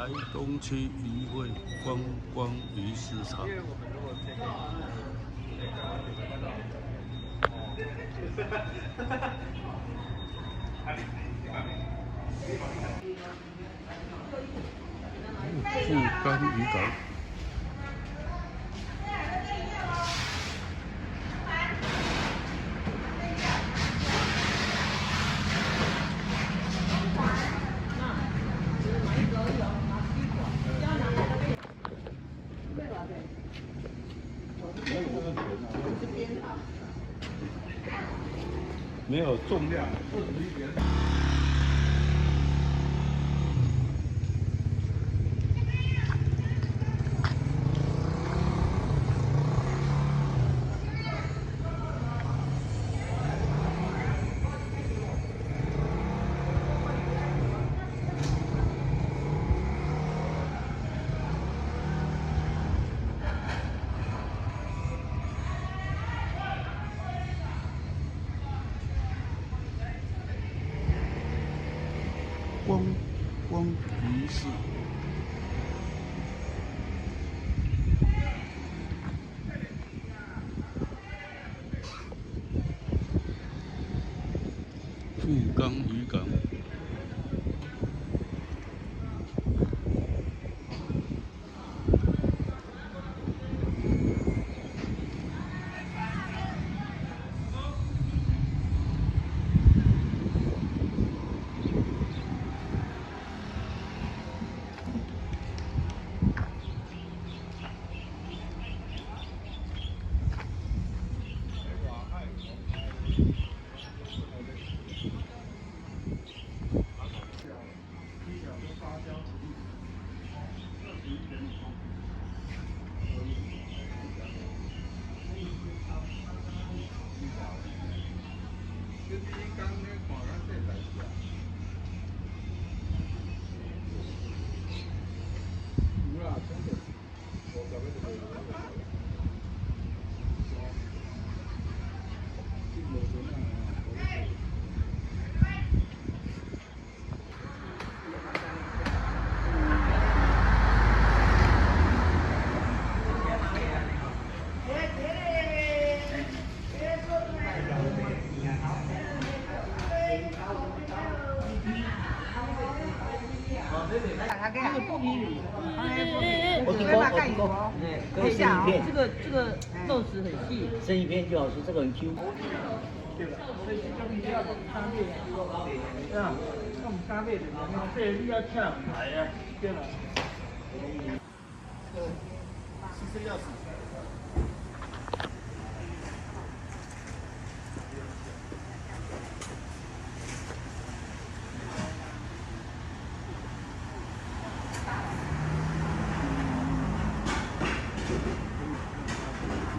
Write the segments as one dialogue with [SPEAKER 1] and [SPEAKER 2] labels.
[SPEAKER 1] 台东区渔会观光鱼市场。富冈渔港。 没有重量，21元。光鱼市，富冈渔港。
[SPEAKER 2] 可以下哦，这个肉质很细，
[SPEAKER 3] 生一片就好吃，这个很 Q。
[SPEAKER 2] 对吧？所以叫你不要加倍啊，对啊，我们加倍的，这你要抢来啊，对吧？是这样子。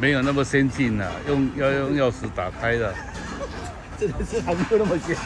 [SPEAKER 1] 没有那么先进了，要用钥匙打开的。
[SPEAKER 3] 这个是还没有那么先。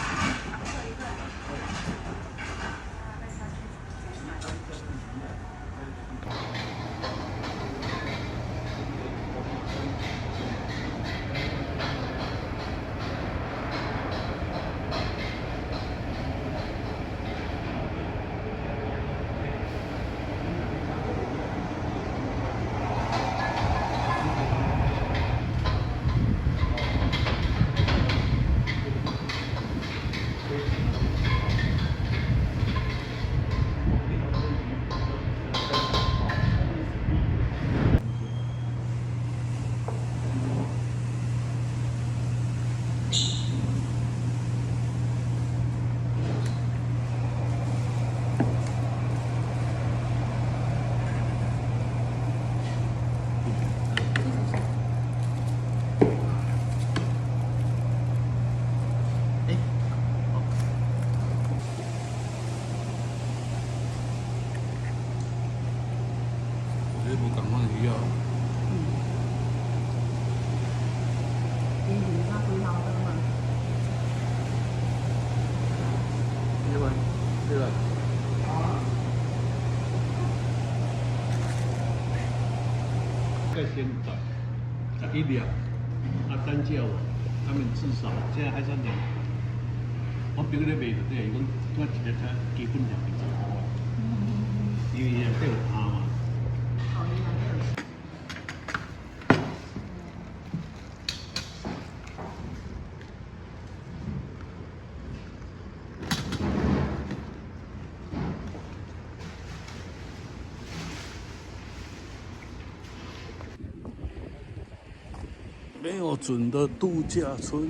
[SPEAKER 4] 先短，一两，单价哦，他们至少现在还是2。我别个咧卖就对，伊讲我一个才基本2.5块啊。
[SPEAKER 1] 没有准的度假村。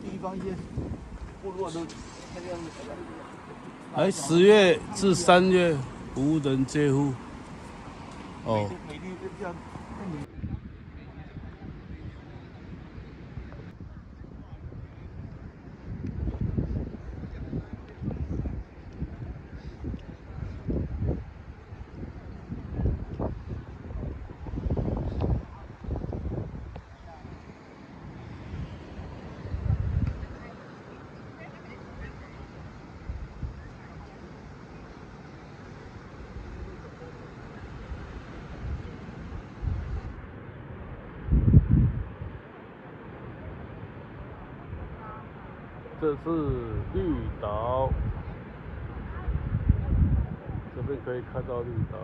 [SPEAKER 3] 地方一些部落都那个样子。
[SPEAKER 1] 哎，10月至3月无人接户。哦。
[SPEAKER 3] 美丽就这样。
[SPEAKER 1] 这是绿岛，这边可以看到绿岛。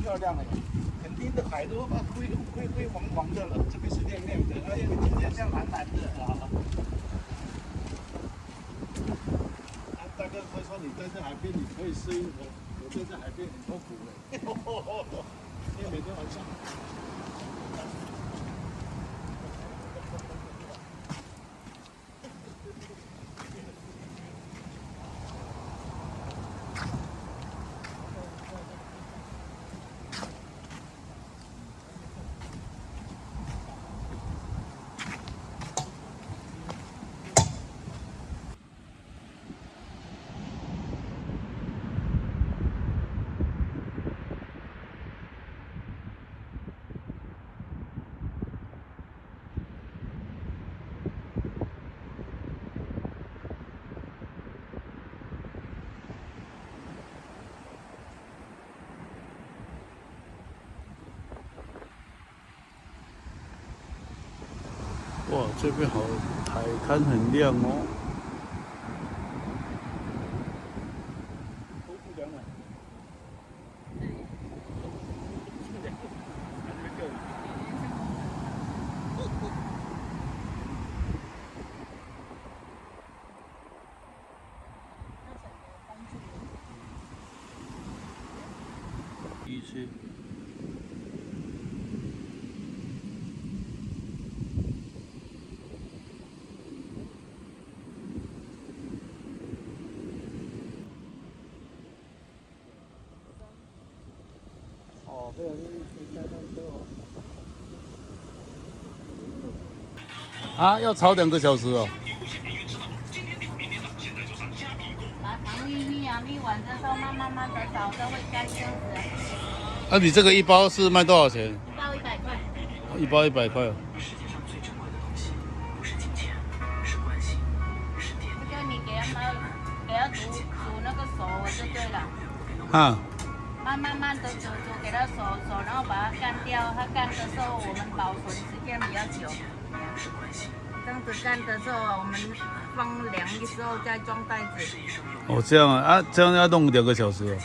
[SPEAKER 3] 漂亮哎，肯定的海都灰黄黄的了，这边是亮亮的，哎呀，今天像蓝蓝的啊。
[SPEAKER 4] 大哥说你在这海边，你可以适应我在这海边很痛苦的，因为每天晚上。
[SPEAKER 1] 哇，这边好，海滩很亮哦。一些。
[SPEAKER 3] 哦，对，开单车哦。
[SPEAKER 1] 啊，要炒2个小时哦。
[SPEAKER 5] 把糖玉米啊，米完之后慢慢的炒，都会干这样子。
[SPEAKER 1] 啊，你这个一包是卖多少钱？
[SPEAKER 5] 一包100块。
[SPEAKER 1] 一包100块。
[SPEAKER 5] 这个你给它煮那个熟了就对了。
[SPEAKER 1] 啊。
[SPEAKER 5] 慢的煮，给它熟，然后把它干掉。它干的时候，我们保存时间比较久。这样子干的时候，我们放凉的时候再装袋子。
[SPEAKER 1] 哦，这样啊，啊，这样要弄2个小时哦。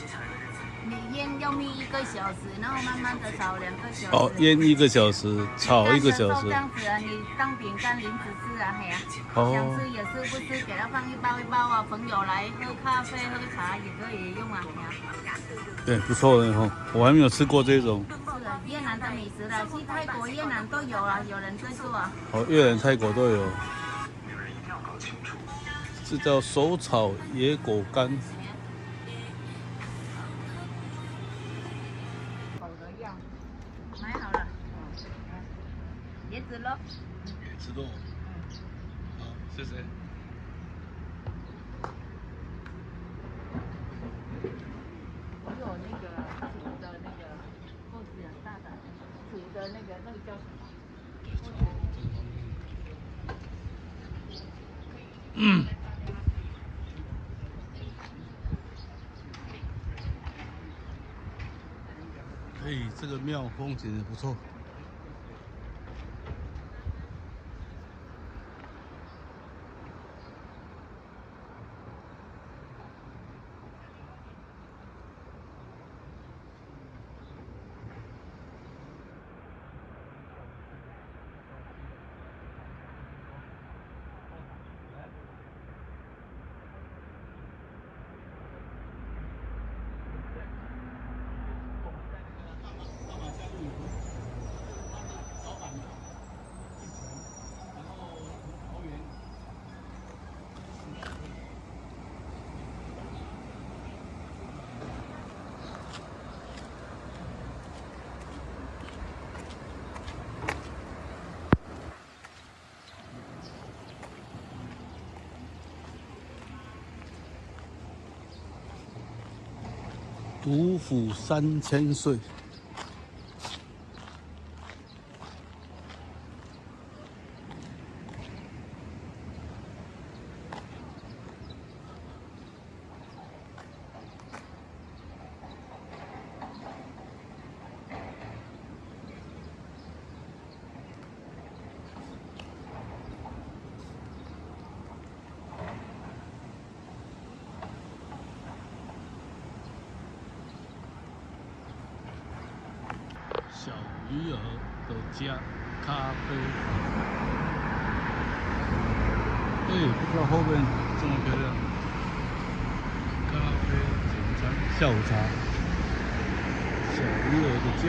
[SPEAKER 5] 你腌要焖1个小时，然后慢慢的炒2个小时。
[SPEAKER 1] 哦，腌1个小时，炒1个小时。
[SPEAKER 5] 这样子啊，你当饼干零食吃啊，嘿呀。
[SPEAKER 1] 哦。
[SPEAKER 5] 想吃也是，不吃给它放一包一包啊。朋友来喝咖啡、喝茶也可以用啊，嘿呀。
[SPEAKER 1] 对，不错的哈，我还没有吃过这种。
[SPEAKER 5] 是的，越南的美食啦，去泰国、越南都有啊，有人在做啊。
[SPEAKER 1] 哦，越南、泰国都有。这叫手炒野果干。
[SPEAKER 5] 好的样，买好了。椰子肉。
[SPEAKER 1] 椰子肉。好，谢谢。
[SPEAKER 5] 叫什么？
[SPEAKER 1] 哎，这个庙风景也不错。独府3000岁。小鱼儿的家咖啡，对，不知道后面这么漂亮。咖啡简餐，下午茶，小鱼儿的家。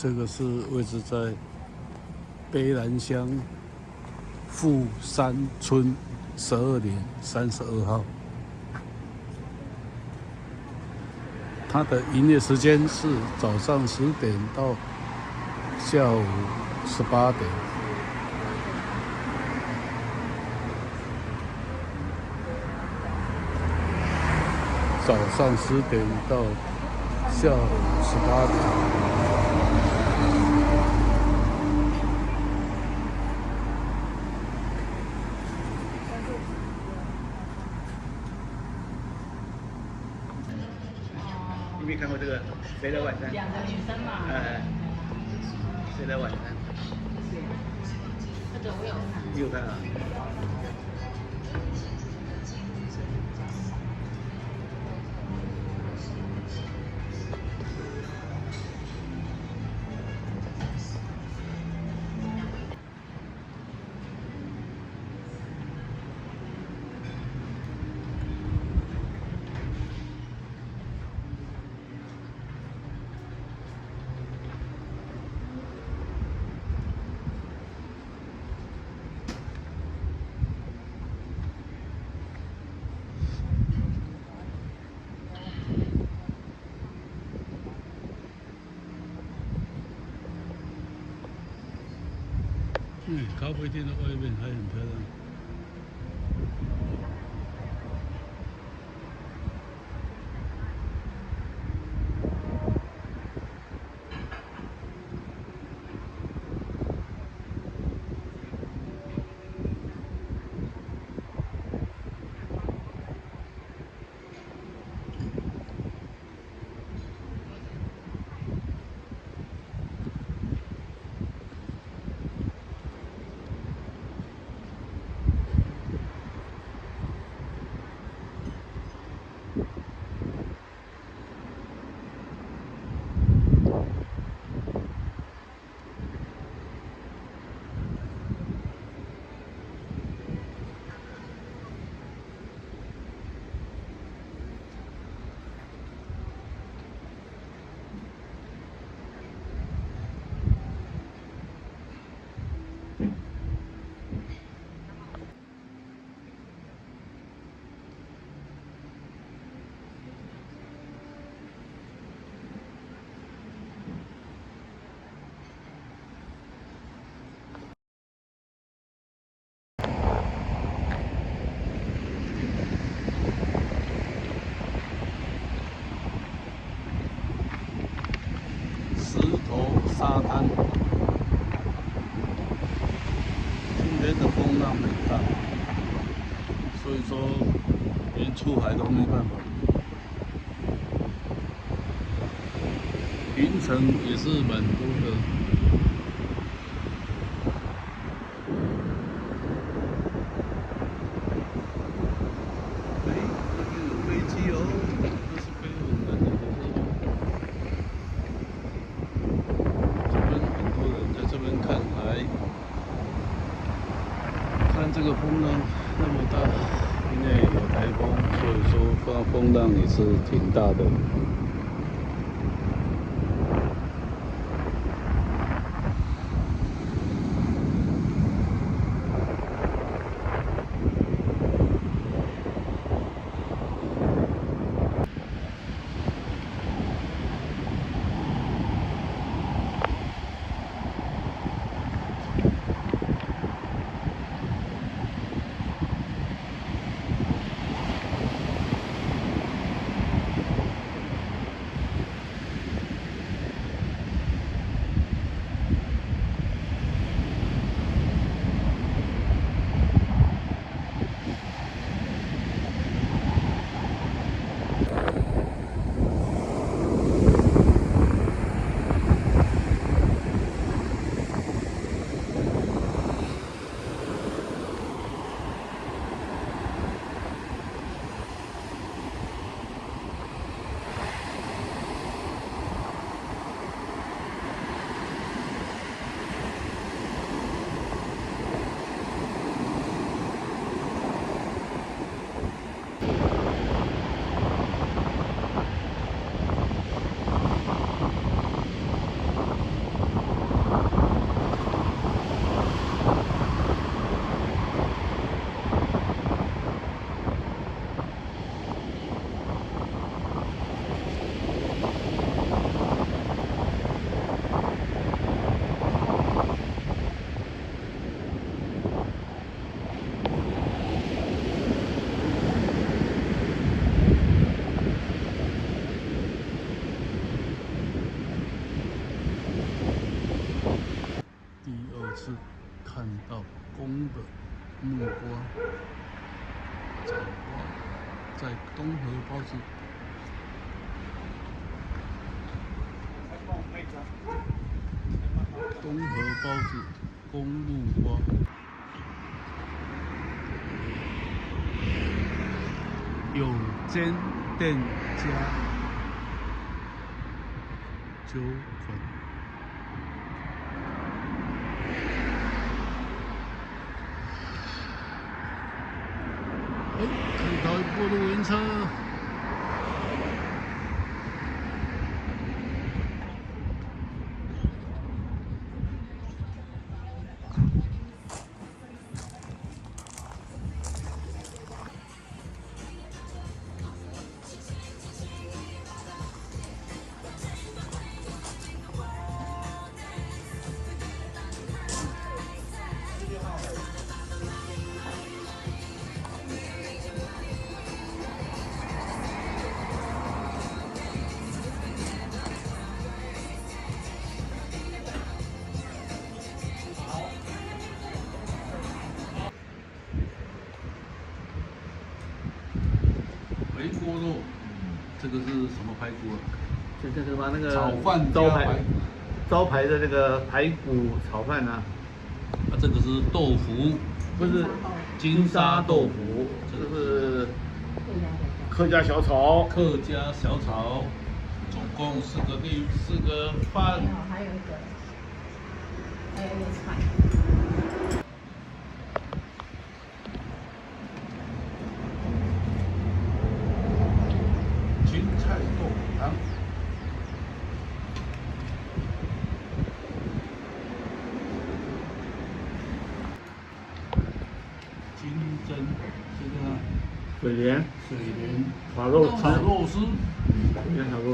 [SPEAKER 1] 这个是位置在卑南乡富山村12年32号。它的营业时间是早上10点到下午18点。早上10点到下午18点。
[SPEAKER 3] 你没看过这个《谁的晚餐》？
[SPEAKER 5] 两个女生嘛。
[SPEAKER 3] 谁的晚餐？
[SPEAKER 5] 这个我有看。
[SPEAKER 3] 你有看啊？
[SPEAKER 1] 咖啡店的外面还很漂亮。沙滩。今天的风浪很大，所以说连出海都没办法。云层也是蛮多的。这边有飞机哦，这是飞我们的这边很多人在这边看海，看这个风浪那么大，因为有台风，所以说风浪也是挺大的。是看到公的木瓜、长瓜在东河包子。东河包子、公木瓜，有间店家纠纷。看到一部露营车。回锅肉，这个是什么排骨啊？
[SPEAKER 3] 这是把那个
[SPEAKER 1] 炒饭
[SPEAKER 3] 招牌的这个排骨炒饭呢、
[SPEAKER 1] 啊，这个是豆腐，
[SPEAKER 3] 不是
[SPEAKER 1] 金沙豆腐，
[SPEAKER 3] 这是客家小炒，
[SPEAKER 1] 客家小炒，总共4个饭。
[SPEAKER 5] 还有一个菜。
[SPEAKER 1] 青菜豆腐汤，金针这个
[SPEAKER 3] 水莲
[SPEAKER 1] 水莲
[SPEAKER 3] 炒肉
[SPEAKER 1] 炒肉丝，
[SPEAKER 3] 水莲炒肉